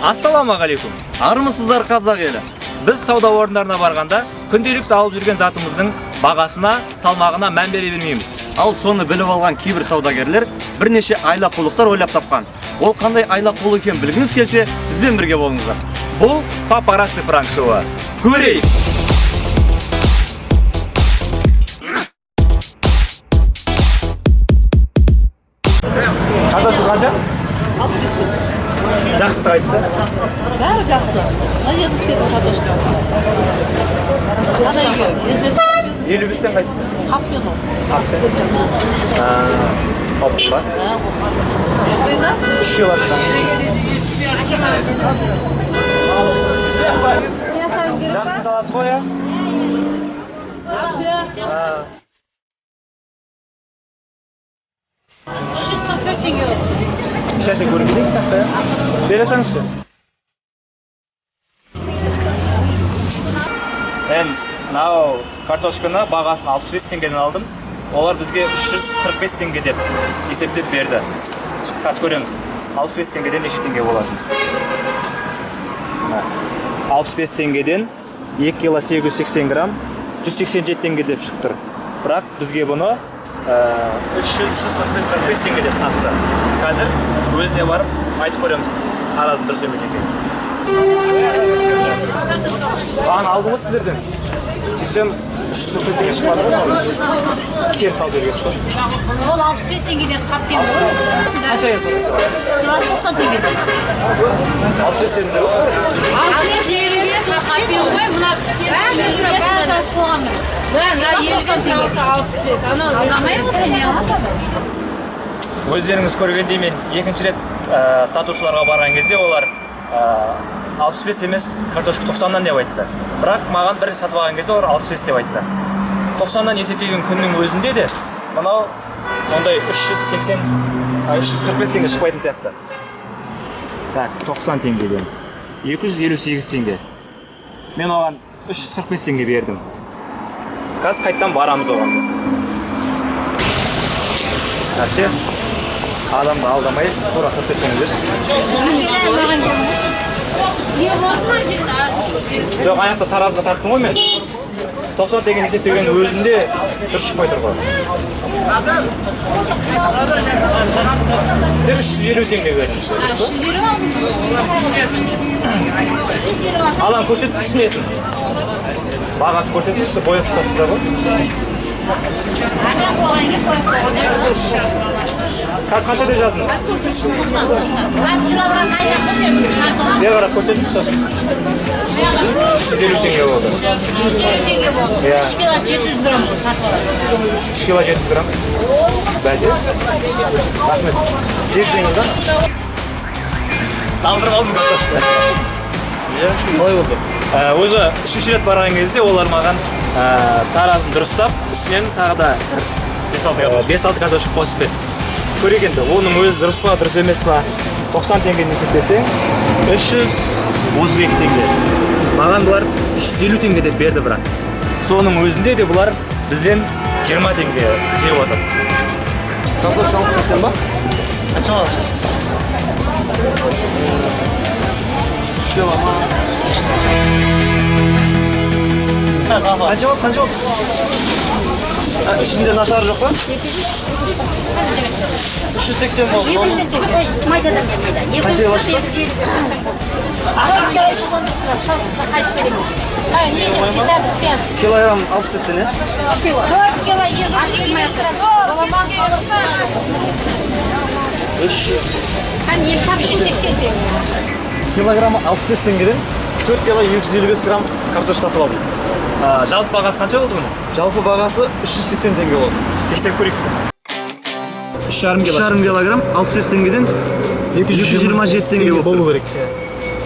Ассаламағалейкум. Армысыздар қазақ елі? Біз сауда орындарына барғанда күнделікті алып жүрген затымыздың бағасына, салмағына мән бере бермейміз. Ал соны біліп алған кейбір саудагерлер бірнеше айла-қулықтар ойлап тапқан. Ол қандай айла-қулы екенін білгіңіз келсе, бізбен бірге болыңыздар. Бұл папарацци пранк шоуы. Көрейік! Қадасы қанша? 65 теңге. Жақсысы қайсысы? Бәрі жақсы. Мына 77 картошка. Ана үйге. 55-тен қайсысы? Қаппен ол. Қаппен. Қаппен ба? Қойда? 3 килосы. Жақсы саласыз ғой, я? Жақсы. 345 теңге. Шәсе көріп едік тақта. Бересаңызшы. Мен мынау картошканы бағасын 65 теңгеден алдым. Олар бізге 345 теңге деп есептеп берді. Қазір көреміз. 65 теңгеден неше теңге болады? 65 теңгеден 2 кило 880 грамм 187 теңге деп шығып тұр. Бірақ бізге бұны 345 теңге деп сатты. Қазір өзіне барып айтып көреміз. Таразы дұрыс емес екен. Бағаны алдыңыз сіздерден. Сөйтсем 345 теңге шықпады ғой? Кер салып бергенсіз ғой. Ол 65 теңгеден қаппен ғой. Қанша ең сонда? Килосы 90 теңгеден. 65 теңге ғой? 65 теңгеге қаппен ғой. Мына бәрі жазып қойғанмын. Мына 50 теңге 65. Ана ұнамайды сен Өздеріңіз көргендей мен екінші рет сатушыларға барған кезде олар 65 емес, картошка 90-дан деп айтты. Бірақ маған бір сатып алған кезде олар 65 деп айтты. 90-дан есептеген күннің өзінде де мынау ондай 345 теңге шықпайтын сияқты. Так, 90 теңгеден 258 теңге. Мен оған 345 теңге бердім. Қазір қайттан барамыз оған біз. Нәрсе? Адамды алдамай, тура 45 теңге берсін. Жоқ, аяқта таразыға тарттым ғой мен. 90 теңгені есептеген өзінде дұрыс шықпай тұр ғой. Сіздер 350 теңге бердіңіз. Алан көрсеткісі несін? Бағасы көрсеткісі бойып ұстатсыздар ғой. Қазір қанша деп жаздыңыз? 1 килограмм көрсетіңіз сосын. 350 теңге болды. 350 теңге болды. 3 кило 700 грамм тартылады. 3 кило 700 грамм. Бәсе? Рахмет. 700 теңге да? Салдырып алдым картошка. Қалай болды? Өзі 3-ші рет барған кезде олар маған таразын дұрыстап, үстінен тағы да 5-6 картошка қосып берді. Көрек енді, оның өзі дұрыс па, дұрыс емес па, 90 теңгені есептесең 332 теңге. Маған бұлар 350 теңге деп берді бірақ. Соның өзінде де бұлар бізден 20 теңге жеп отыр. Картошка алып келсен ба? Қанша аламыз? 3 кило ма? Қанша болды, қанша болды? İçinde нашар жоқ па? 380 болды. 780 теңге. Майдадан келмейді. Қанша башқа? 450 қайтып беремін. Килограмм алып істесен, е? 4 кило 250 380 теңге. Килограммы 65 теңгеден 4 кило 255 грамм картошка сатып алдым. Жалпы бағасы қанша болды бұның? Жалпы бағасы 380 теңге болды. Тексеріп көрейік. 3,5 килограмм 65 теңгеден 227 теңге болу керек.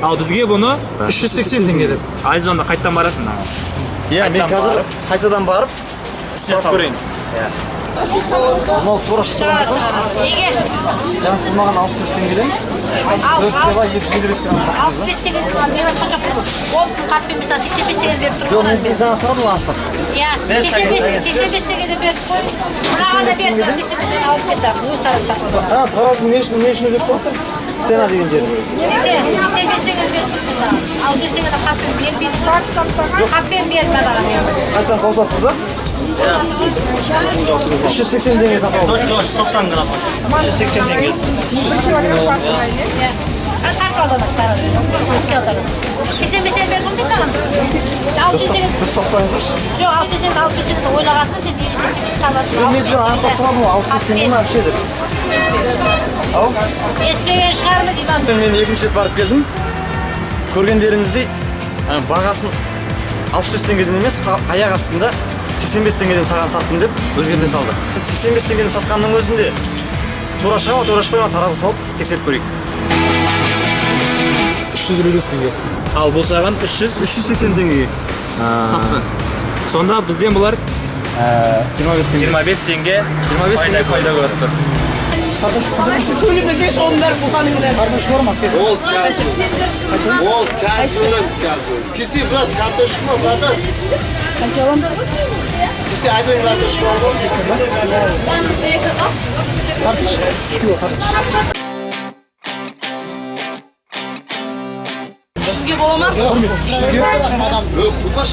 Ал бізге бұны 380 теңге деп. Айзонда қайттан барасың? Иә, мен қазір қайтадан барып сұрап көрейін. Мынау тура шыққан жоқ па? Неге? Жаңа сіз маған 65 теңгеден 4 кило 255 грамм тақтыңыз. 65 теңге беріп жатқан жоқпын. Ол қаппен мысалы 85 теңге беріп Жоқ, тұрмын. мен сені жаңа сұрадым ғой анықтап. Иә, 85 теңге де беріп қой. Мынаған да беріп 85 теңге алып кетті. Өз тараптан. Таразы не үшін деп қойсың? 80 деген жер. 85 теңге беріп тұрса, 600 теңге де қаппен бермейді. Қаппен бермеді ағам. Қайтадан қосасыз ба? 380 теңге сатып алдым. 90 грамм. 380 теңге. 380 теңге. Қанша алдыңыз саған? 85 теңге бердім де саған. 600 теңге. 190. Жоқ, 600 теңге, 600 теңге ойлағасын, сен 88 салып. Мен сізден анықтап сұрадым ғой, 600 теңге ме вообще деп. Ау? Еспеген шығармыз, Иван. Мен екінші рет барып келдім. Көргендеріңіздей бағасын 65 теңгеден емес, аяқ астында 85 теңгеден саған саттым деп өзгерте салды. 85 теңгеден сатқанның өзінде тура шыға ма, тура шықпай ма таразы салып тексеріп көрейік. 355 теңге. Ал бұл саған 380 теңгеге сатты. Сонда бізден бұлар 25 теңге. 25 теңге 25 теңге пайда көріп тұр. Söyleyeyim onlar bu hanımlar. Картошка бар ма? Ол қазір өлеміз қазір. Кесе брат, картошка ма, брат? Kaç alalım? Кесе айдан картошка бар ма? Картош, 3 кило картош. Sizge boğma. Yok, bulmaş.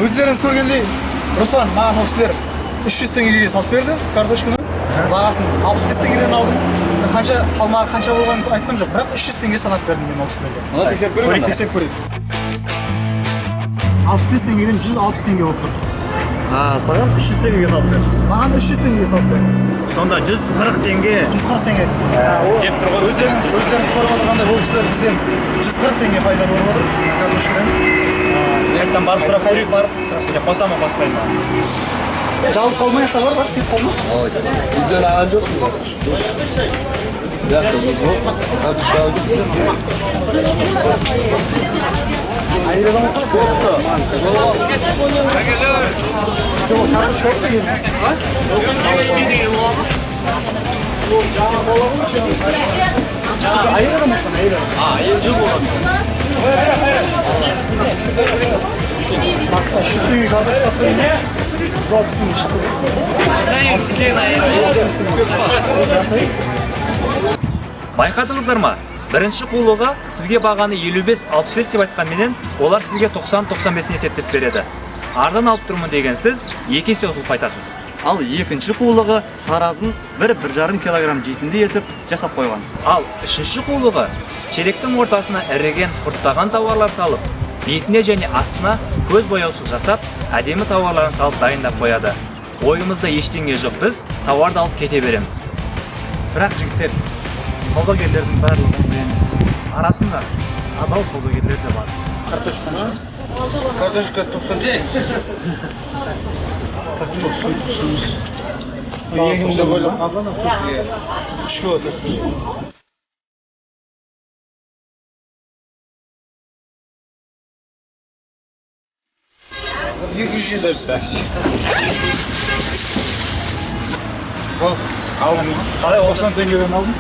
Өздеріңіз көргендей, Руслан маған ол кісілер 300 теңгеге салып берді картошканы. Бағасын 65 теңгеден алдым. Қанша салмағы қанша болғанын айтқан жоқ, бірақ 300 теңге санап бердім мен ол кісілерге. Мына тексеріп көрейік. Тексеріп көрейік. 65 теңгеден 160 теңге болып тұр. Саған 300 теңгеге салып берді. Маған 300 теңгеге салып берді. сонда 140 теңге 140 теңге. жеп тұрған Өздеріңіз көріп отырғандай бұл кісілер бізден 140 теңге пайда болып отыр картошкадан. қайтадан барып сұрап көрейік қоса ма қоспай ма Жалып қалмай та бар, тек қалма. Bizden ağacı yok mu? Ya kızım bu. Kартошка aldık. Айдадан отыр. Жоқ, картошка yok da gelin. Айдадан отыр, айдадан. Bak 300 tane kартошка satıyor. 160 tane çıktı. байқадыңыздар ма? Бірінші қулыға сізге бағаны 55-65 деп айтқанменен олар сізге 90-95 есептеп береді. Арзан алып тұрмын деген сіз 2 есе ұтылып қайтасыз. Ал екінші қулығы таразын 1-1,5 килограмм жейтіндей етіп жасап қойған. Ал үшінші қулығы шелектің ортасына іріген құрттаған тауарлар салып, бетіне және астына көз бояусыз жасап, әдемі тауарларын салып дайындап қояды. Ойымызда ештеңе жоқ, біз тауарды алып кете береміз. Бірақ жігіттер, саудагерлердің барлығын білеміз. Арасында адал саудагерлер де бар. Картошка 99. Егімді бөліп қалған. 3 кило тұрсын. Қалай 90 теңгеден алдым.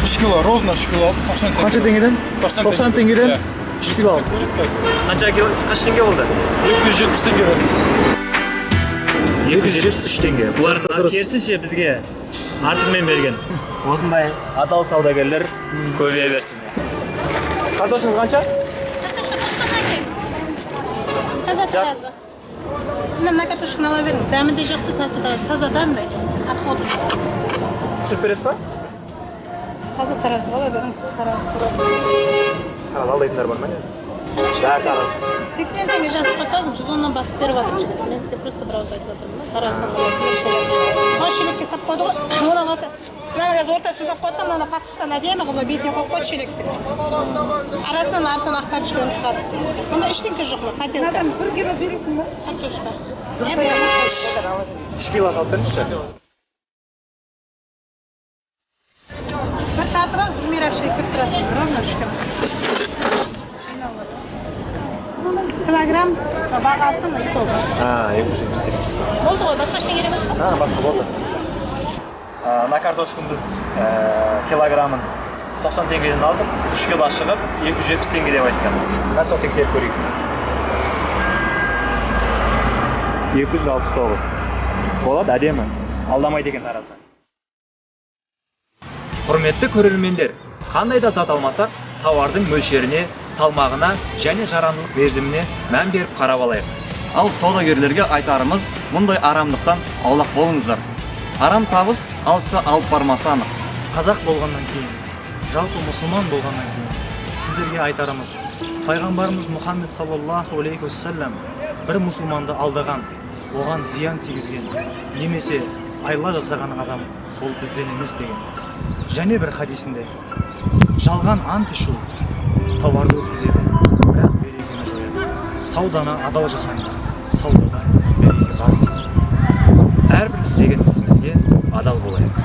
3 кило, ровно 3 кило алдым. 90 теңге. Қанша теңгеден? 90 теңгеден 3 кило алдым. Қанша теңге болды? 270 теңге бердім. 273 теңге. Бұлар керісінше бізге артығымен берген. Осындай адал саудагерлер көбейе берсін. Картошкаңыз қанша? Таза. Мына картошканы ала беріңіз. Дәмі де жақсы, таза дәм бе? Отходы. Түсіріп бересіз ба? Таза таразы ала беріңіз. Тараз алдайтындар бар ма? Бәрі тараз. 80 теңге жазып қойсаңыз, 110-нан басып беріп жатыр жігіт. Мен сізге просто бір ауыз айтып отырмын. Тараздан алып шелекке сап қойды ғой. Одан қалса, мына қазір ортасын сап қойды, мына пакистан әдемі қылып бетіне қойып қойды шелекті. Арасынан артынан ақтарып шығарып тастады. Мұнда ештеңке жоқ ма? Хотелка. Адам 1 кило бересің ба? Картошка. 3 кило салып беріңізші. Bir saatira Mirav şey köp turasın. Ровно 3 kilo. Kilogram бағасын 2 oldu. 278. Oldu ғой, басқа ештеңе керек емес па? Басқа болды. На картошканы біз килограмын 90 теңгеден алдық, 3 кило шығып 270 теңге деп айтқан. Мен сол тексеріп көрейік. 269. Болады, әдемі. Алдамайды екен таразы. Құрметті көрермендер, қандай да зат алмасақ, тауардың мөлшеріне, салмағына және жарамдылық мерзіміне мән беріп қарап алайық. Ал саудагерлерге айтарымыз, мұндай арамдықтан аулақ болыңыздар. Арам табыс алысқа алып бармасы анық. Қазақ болғаннан кейін, жалпы мұсылман болғаннан кейін, сіздерге айтарымыз, пайғамбарымыз Мұхаммед саллаллаху алейхи уассалам бір мұсылманды алдаған, оған зиян тигізген, немесе айла жасаған адам ол бізден емес деген. Және бір хадисінде, жалған ант ішу тауарды өткізеді, бірақ берекені жояды. Сауданы адал жасаңдар, саудада береке бар. Әрбір істеген ісімізге адал болайық.